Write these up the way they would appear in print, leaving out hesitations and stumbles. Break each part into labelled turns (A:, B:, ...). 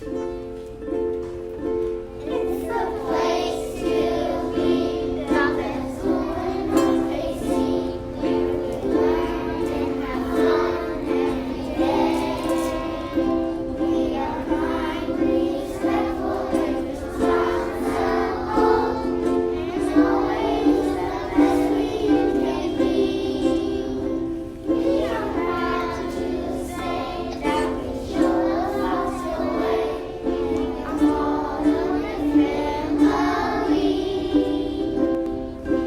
A: It's the place to be. Nothing school and tasty. Where we learn and have fun every day. We are kind, respectful, and responsible, and always the best we can be. We are proud to say that we show the Foxhill way. I'm all of the family. We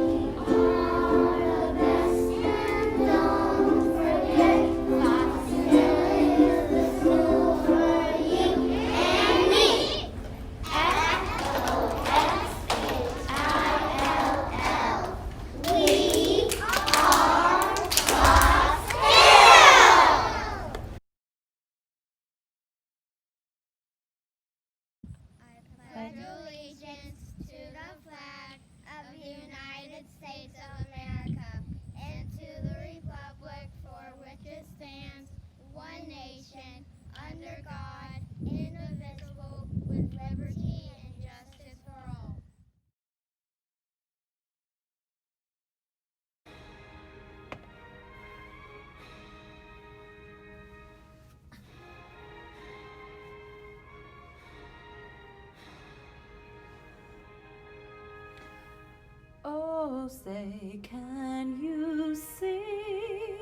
A: are the best, and don't forget, Foxhill is the school for you and me. Foxhill. We are Foxhill. I pledge allegiance to the flag of the United States of America and to the republic for which it stands, one nation, under God, indivisible, with liberty and justice for all.
B: Oh, say, can you see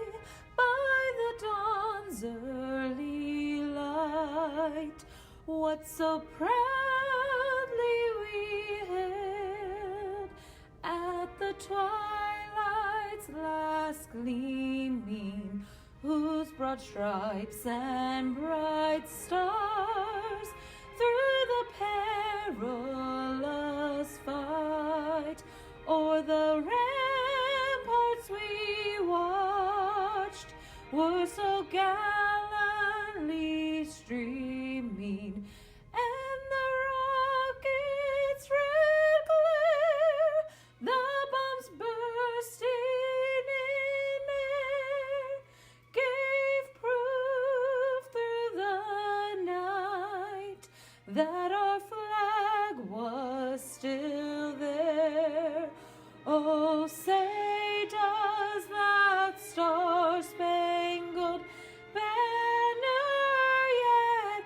B: by the dawn's early light what so proudly we hailed at the twilight's last gleaming, whose broad stripes and bright stars through the perilous fight o'er the ramparts we watched were so gallantly streaming, and the rocket's red glare, the bombs bursting in air, gave proof through the night that our flag was still there. Oh, say, does that star-spangled banner yet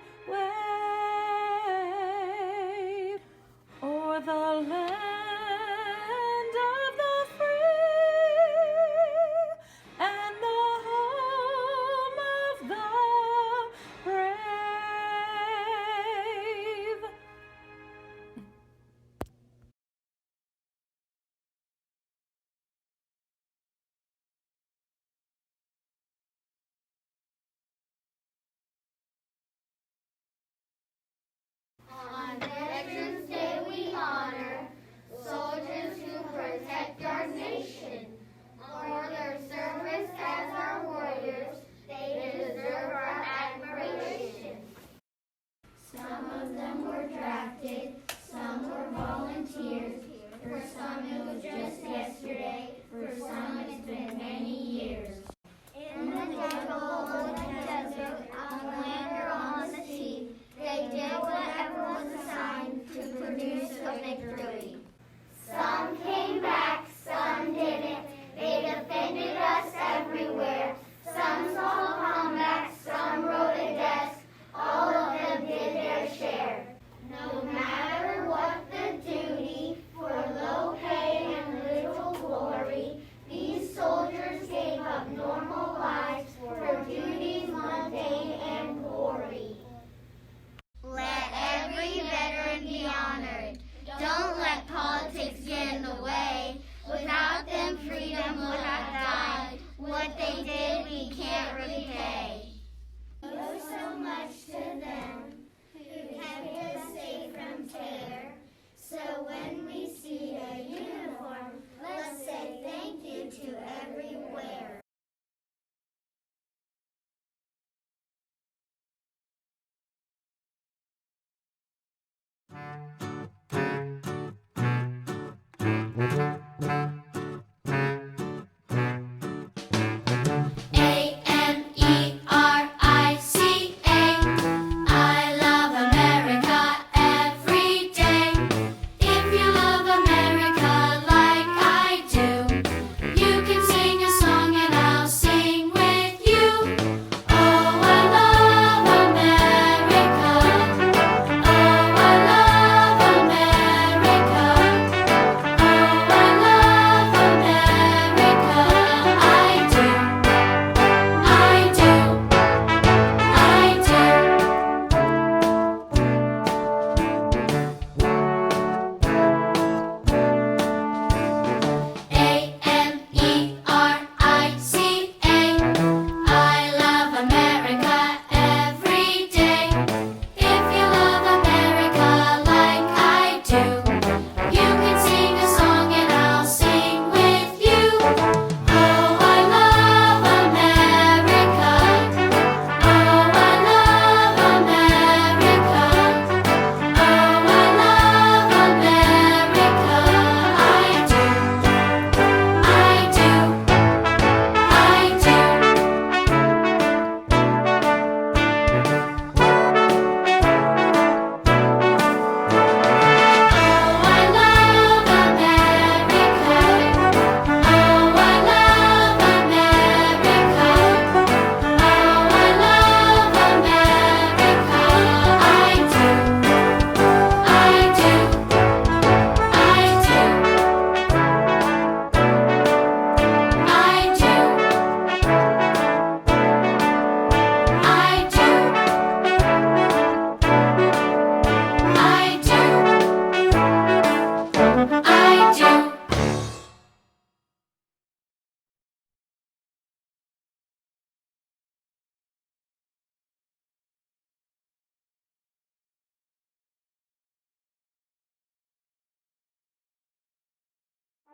B: wave o'er the land of the free and the home of the brave?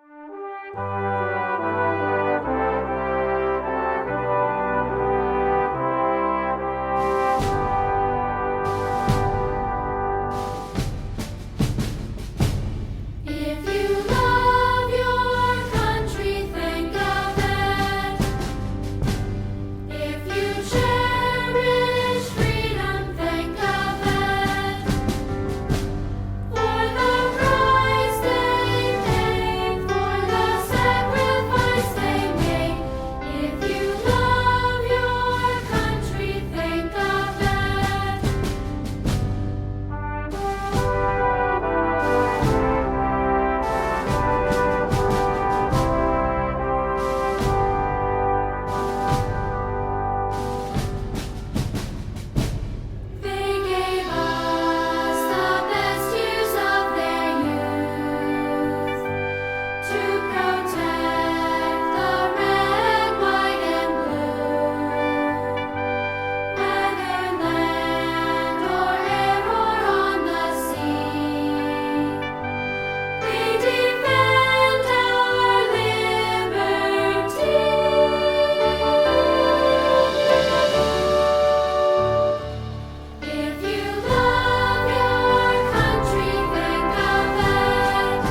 C: If you love your country, think of it. If you cherish freedom, think of it. For the price they paid, for the sacrifice they made. If you love your country, think of it. They gave us the best years of their youth to protect the red, white, and blue. Whether land or air or on the sea, we defend our liberty. If you love your country, think of it.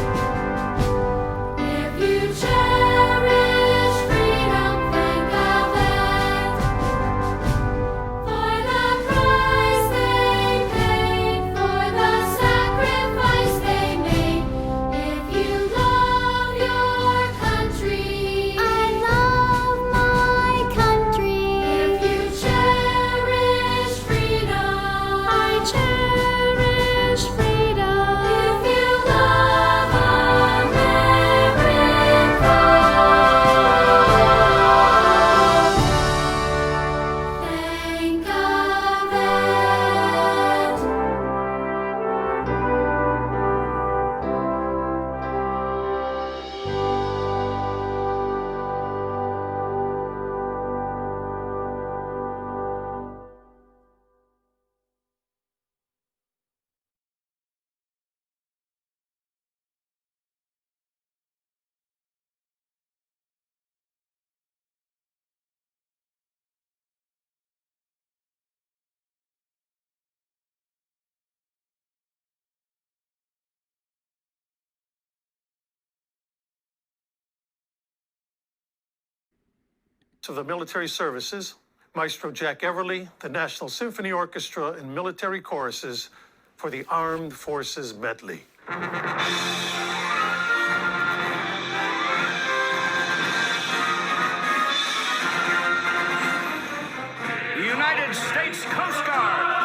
C: If you cherish freedom, think of it. For the price they paid, for the sacrifice they made. If you love your country,
A: I love my country.
C: if you cherish freedom,
A: I cherish freedom.
C: if you love America, think of it.
D: of the Military Services, Maestro Jack Everly, the National Symphony Orchestra, and military choruses for the Armed Forces Medley.
E: United States Coast Guard.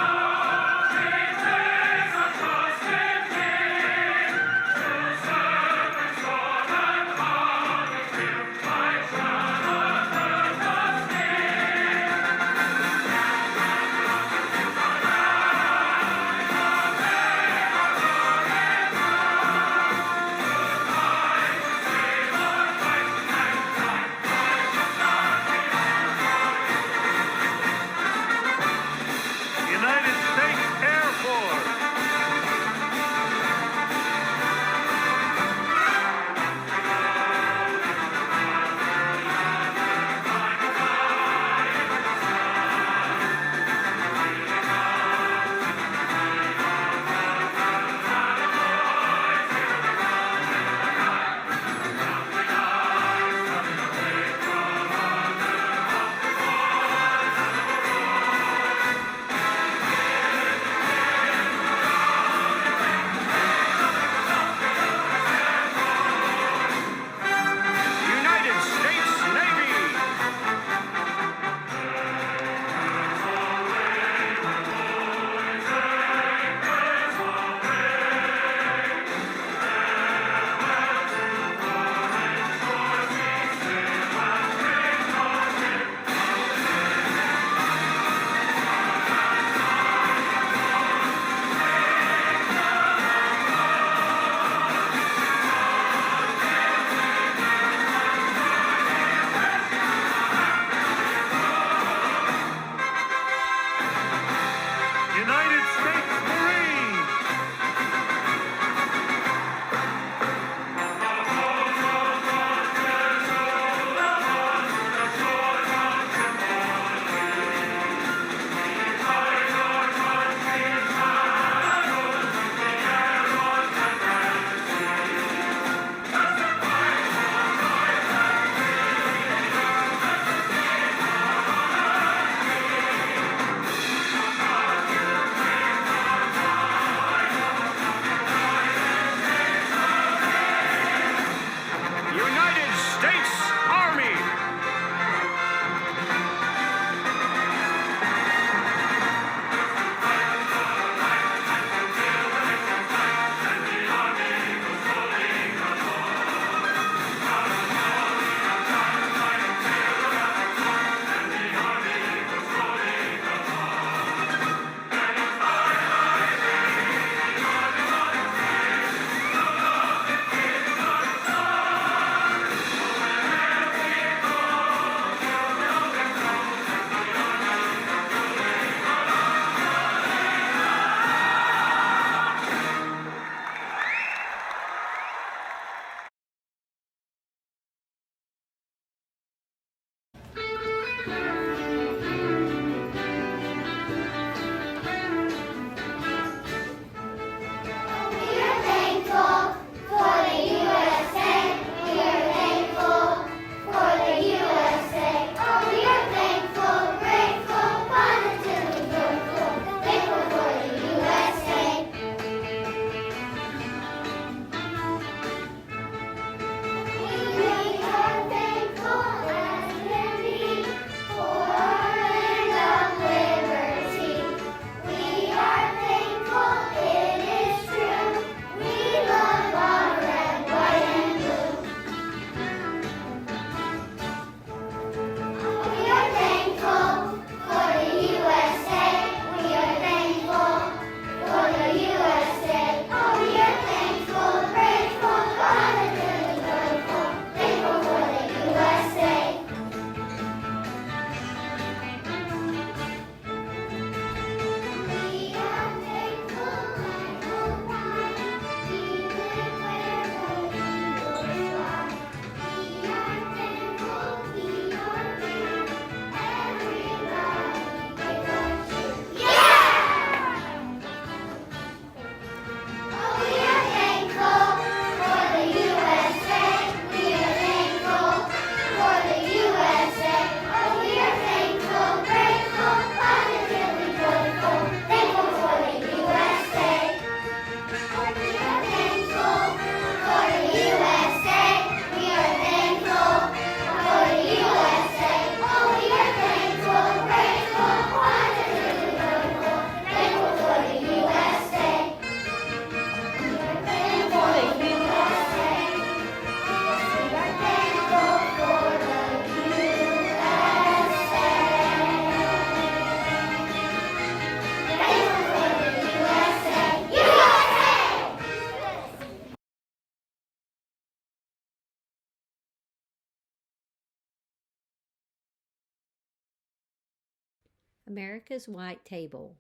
F: America's White Table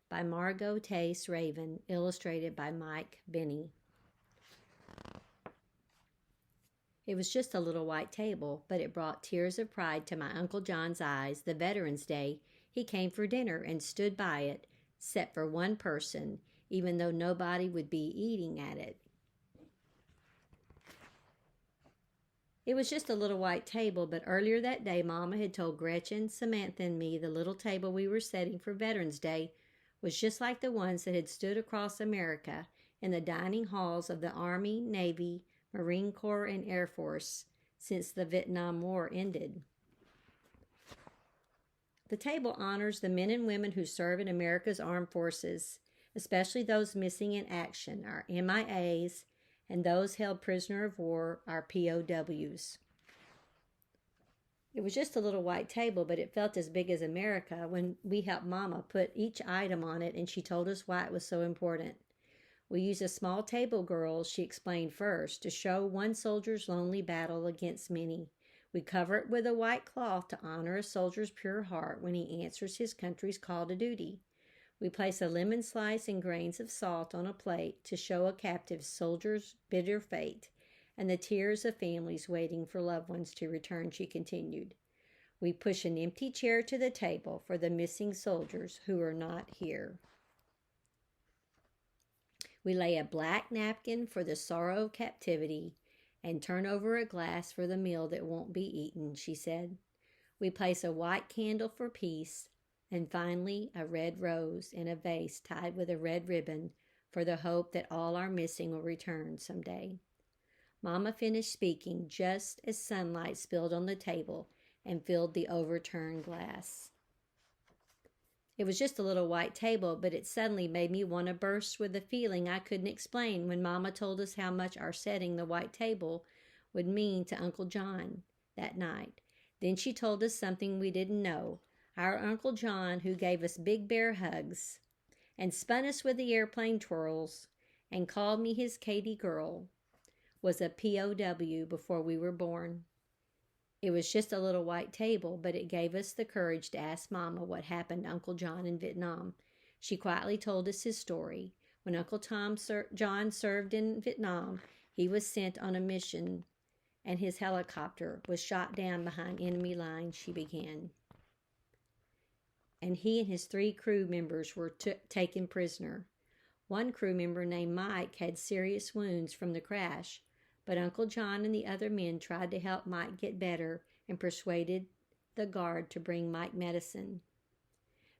F: by Margot Tace Raven, illustrated by Mike Benny. It was just a little white table, but it brought tears of pride to my Uncle John's eyes the Veterans Day he came for dinner and stood by it, except for one person, even though nobody would be eating at it. It was just a little white table, but earlier that day, Mama had told Gretchen, Samantha, and me the little table we were setting for Veterans Day was just like the ones that had stood across America in the dining halls of the Army, Navy, Marine Corps, and Air Force since the Vietnam War ended. The table honors the men and women who serve in America's armed forces, especially those missing in action, our MIAs, and those held prisoner of war, our POWs. It was just a little white table, but it felt as big as America when we helped Mama put each item on it and she told us why it was so important. We used a small table, girls, she explained first, to show one soldier's lonely battle against many. We cover it with a white cloth to honor a soldier's pure heart when he answers his country's call to duty. We place a lemon slice and grains of salt on a plate to show a captive soldier's bitter fate and the tears of families waiting for loved ones to return, she continued. We push an empty chair to the table for the missing soldiers who are not here. We lay a black napkin for the sorrow of captivity and turn over a glass for the meal that won't be eaten, she said. We place a white candle for peace, and finally a red rose in a vase tied with a red ribbon for the hope that all our missing will return someday. Mama finished speaking just as sunlight spilled on the table and filled the overturned glass. It was just a little white table, but it suddenly made me want to burst with a feeling I couldn't explain when Mama told us how much our setting the white table would mean to Uncle John that night. Then she told us something we didn't know. Our Uncle John, who gave us big bear hugs and spun us with the airplane twirls and called me his Katie girl, was a POW before we were born. It was just a little white table, but it gave us the courage to ask Mama what happened to Uncle John in Vietnam. She quietly told us his story. When Uncle John served in Vietnam, he was sent on a mission, and his helicopter was shot down behind enemy lines, she began. And he and his 3 crew members were taken prisoner. One crew member named Mike had serious wounds from the crash, but Uncle John and the other men tried to help Mike get better and persuaded the guard to bring Mike medicine.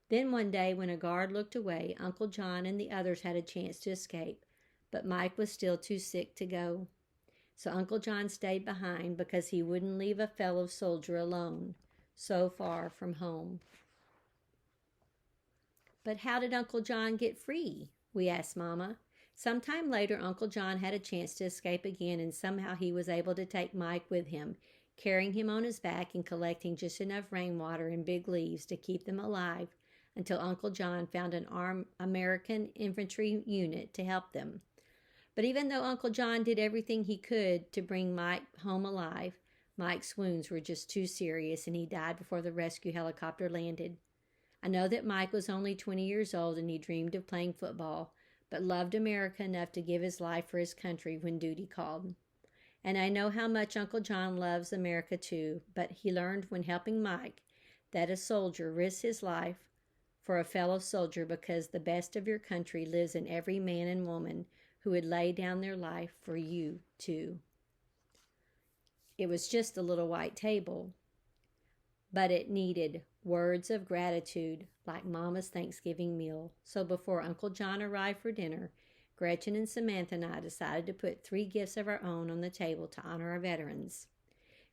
F: Then one day when a guard looked away, Uncle John and the others had a chance to escape, but Mike was still too sick to go. So Uncle John stayed behind because he wouldn't leave a fellow soldier alone, so far from home. But how did Uncle John get free? We asked Mama. Sometime later, Uncle John had a chance to escape again, and somehow he was able to take Mike with him, carrying him on his back and collecting just enough rainwater and big leaves to keep them alive until Uncle John found an armed American infantry unit to help them. But even though Uncle John did everything he could to bring Mike home alive, Mike's wounds were just too serious and he died before the rescue helicopter landed. I know that Mike was only 20 years old and he dreamed of playing football, but loved America enough to give his life for his country when duty called. And I know how much Uncle John loves America too, but he learned when helping Mike that a soldier risks his life for a fellow soldier because the best of your country lives in every man and woman who would lay down their life for you too. It was just a little white table, but it needed words of gratitude like Mama's Thanksgiving meal. So before Uncle John arrived for dinner, Gretchen and Samantha and I decided to put 3 gifts of our own on the table to honor our veterans.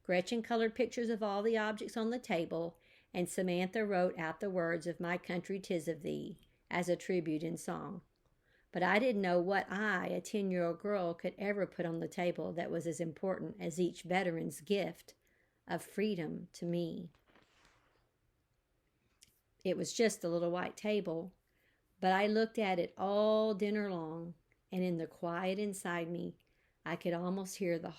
F: Gretchen colored pictures of all the objects on the table, and Samantha wrote out the words of My Country 'Tis of Thee as a tribute in song. But I didn't know what I, a 10-year-old girl, could ever put on the table that was as important as each veteran's gift of freedom to me. It was just a little white table, but I looked at it all dinner long, and in the quiet inside me, I could almost hear the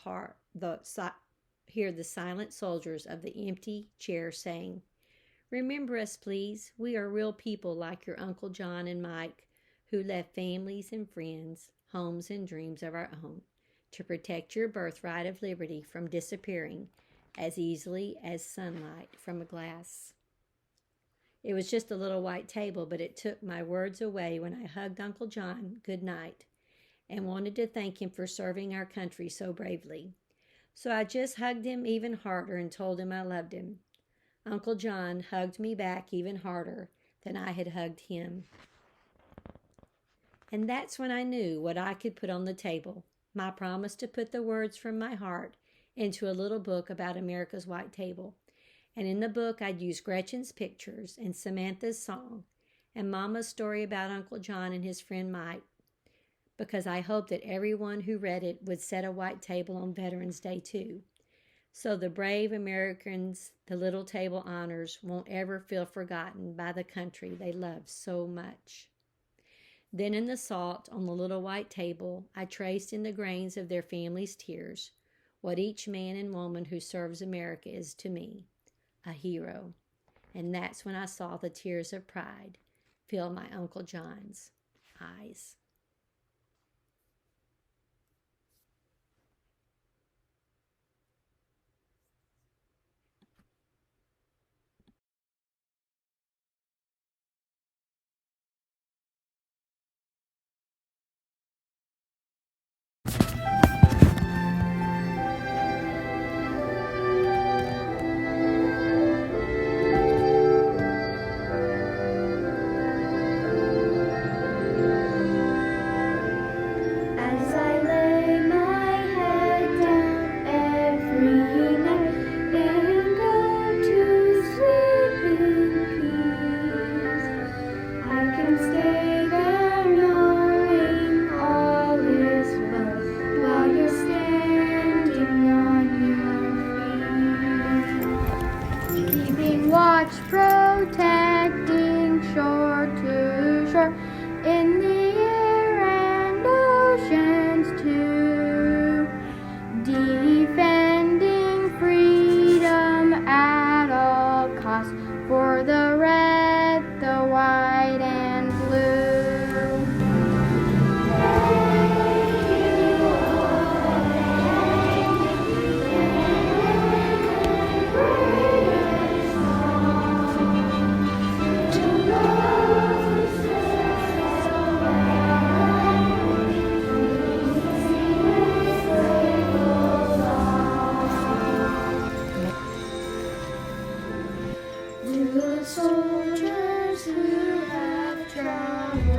F: silent soldiers of the empty chair saying, Remember us, please. We are real people like your Uncle John and Mike, who left families and friends, homes and dreams of our own, to protect your birthright of liberty from disappearing as easily as sunlight from a glass. It was just a little white table, but it took my words away when I hugged Uncle John good night and wanted to thank him for serving our country so bravely. So I just hugged him even harder and told him I loved him. Uncle John hugged me back even harder than I had hugged him. And that's when I knew what I could put on the table, my promise to put the words from my heart into a little book about America's white table. And in the book, I'd use Gretchen's pictures and Samantha's song and Mama's story about Uncle John and his friend Mike, because I hoped that everyone who read it would set a white table on Veterans Day too. So the brave Americans the little table honors won't ever feel forgotten by the country they love so much. Then in the salt on the little white table, I traced in the grains of their families' tears what each man and woman who serves America is to me, a hero. And that's when I saw the tears of pride fill my Uncle John's eyes.
C: As I lay my head down every night and go to sleep in peace, I can stay there knowing all is well while you're standing on your feet, keeping watch, protecting shore to shore in the defending freedom at all costs for the red, the white, and blue. To the soldiers who have traveled